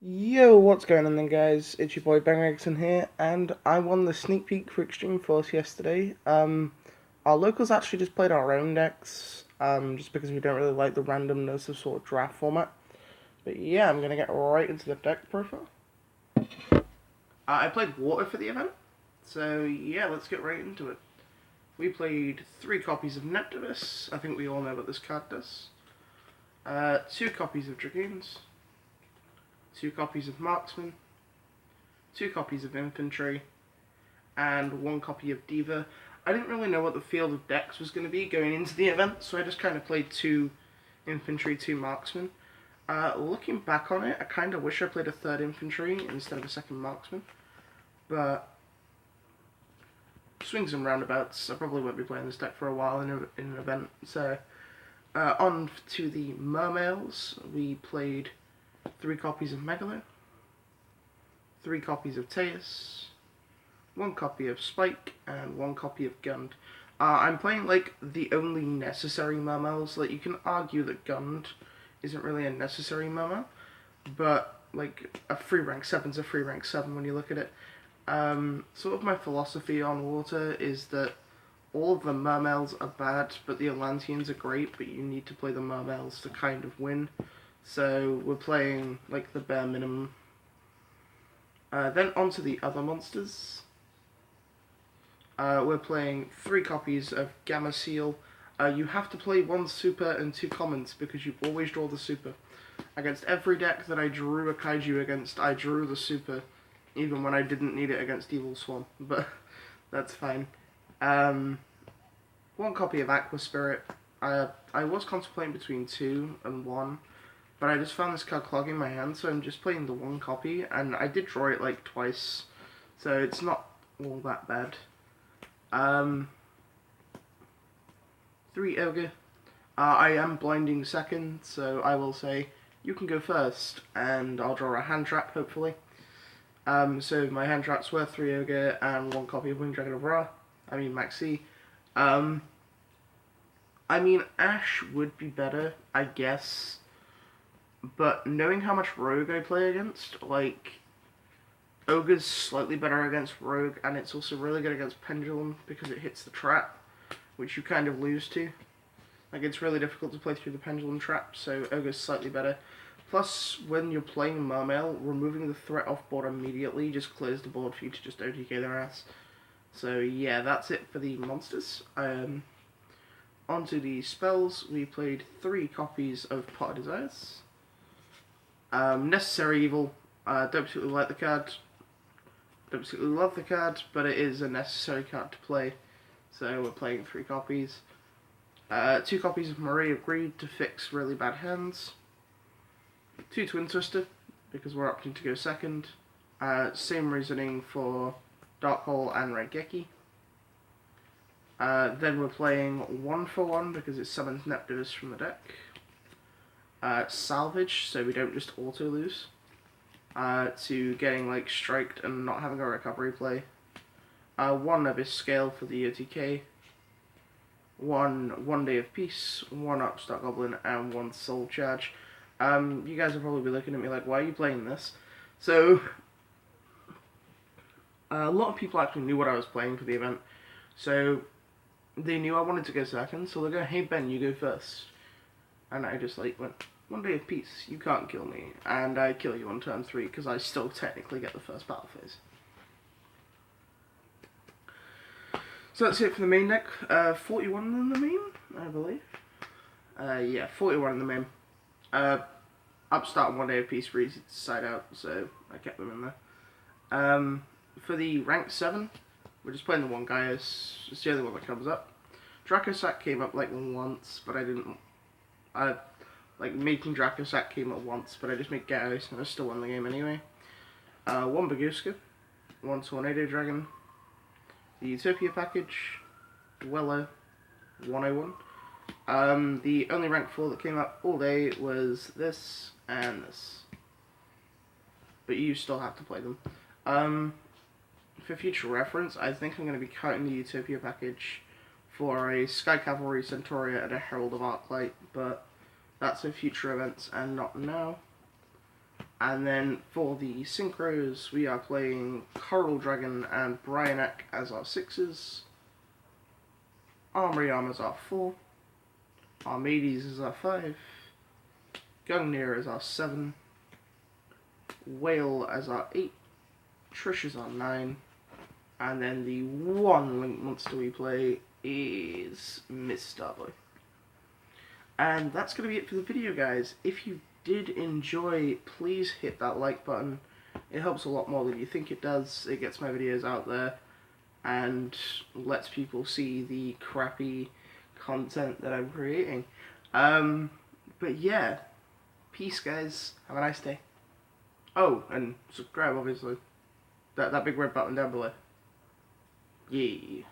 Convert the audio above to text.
Yo, what's going on then, guys? It's your boy Bang Erickson here, and I won the sneak peek for Extreme Force yesterday. Our locals actually just played our own decks, just because we don't really like the randomness of sort of draft format. But yeah, I'm gonna get right into the deck profile. I played Water for the event, so yeah, let's get right into it. We played 3 copies of Neptivus. I think we all know what this card does. 2 copies of Dragoons. 2 copies of Marksman, 2 copies of Infantry, and 1 copy of Diva. I didn't really know what the field of decks was going to be going into the event, so I just kind of played 2 Infantry, 2 Marksman. Looking back on it, I kind of wish I played a 3rd Infantry instead of a 2nd Marksman, but swings and roundabouts. I probably won't be playing this deck for a while in an event. So on to the Mermails. We played 3 copies of Megalo, 3 copies of Teus, 1 copy of Spike, and 1 copy of Gund. I'm playing like the only necessary Mermails. Like, you can argue that Gund isn't really a necessary Mermail, but like a free rank 7's a free rank 7 when you look at it. Sort of my philosophy on Water is that all of the Mermails are bad, but the Atlanteans are great, but you need to play the Mermails to kind of win. So we're playing like the bare minimum. Then on to the other monsters. We're playing 3 copies of Gamma Seal. You have to play 1 super and 2 commons because you always draw the super. Against every deck that I drew a kaiju against, I drew the super, even when I didn't need it against evilswarm, but that's fine. 1 copy of Aqua Spirit. I was contemplating between 2 and 1, but I just found this card clogging my hand, so I'm just playing the 1 copy, and I did draw it like twice, so it's not all that bad. 3 Ogre. I am blinding second, so I will say you can go first, and I'll draw a hand trap, hopefully. So my hand traps were 3 Ogre and 1 copy of Winged Dragon of Ra. I mean Maxi. I mean, Ash would be better, I guess. But knowing how much Rogue I play against, like, Ogre's slightly better against Rogue, and it's also really good against Pendulum because it hits the trap, which you kind of lose to. Like, it's really difficult to play through the Pendulum trap, so Ogre's slightly better. Plus, when you're playing Mermail, removing the threat off board immediately just clears the board for you to just OTK their ass. So yeah, that's it for the monsters. Onto the spells, we played 3 copies of Pot of Desires. Necessary Evil. Don't particularly like the card. Don't particularly love the card, but it is a necessary card to play. So we're playing 3 copies. 2 copies of Marie of Greed to fix really bad hands. 2 Twin Twister, because we're opting to go second. Same reasoning for Dark Hole and Raigeki. Then we're playing 1 for 1 because it summons Neptivus from the deck. Salvage, so we don't just auto lose. To getting like striked and not having a recovery play. 1 Abyss Scale for the OTK. 1 Day of Peace, 1 Upstart Goblin, and 1 Soul Charge. You guys will probably be looking at me like, why are you playing this? So, a lot of people actually knew what I was playing for the event. So, they knew I wanted to go second, so they're going, hey Ben, you go first. And I just like went, 1 Day of Peace, you can't kill me. And I kill you on turn 3, because I still technically get the first battle phase. So that's it for the main deck. 41 in the main, I believe. Yeah, 41 in the main. Upstart and 1 Day of Peace were easy to side out, so I kept them in there. For the rank 7, we're just playing the 1 Gaius. It's the only one that comes up. Draco Sack came up like once, but I didn't. Like making Draco Sack came up once, but I just made Gaius and I still won the game anyway. 1 Baguska, 1 Tornado Dragon, the Utopia package, Dweller, 101. The only rank 4 that came up all day was this and this. But you still have to play them. For future reference, I think I'm going to be cutting the Utopia package for a Sky Cavalry Centauria and a Herald of Arclight, but that's in future events and not now. And then for the synchros, we are playing Coral Dragon and Bryanek as our 6s. Armory Arm as our 4. Armades as our 5. Gungnir as our 7. Whale as our 8. Trish as our 9. And then the one link monster we play is Miss Starboy. And that's going to be it for the video, guys. If you did enjoy, please hit that like button. It helps a lot more than you think it does. It gets my videos out there and lets people see the crappy content that I'm creating. But yeah, peace, guys. Have a nice day. Oh, and subscribe, obviously. That big red button down below. Yeah.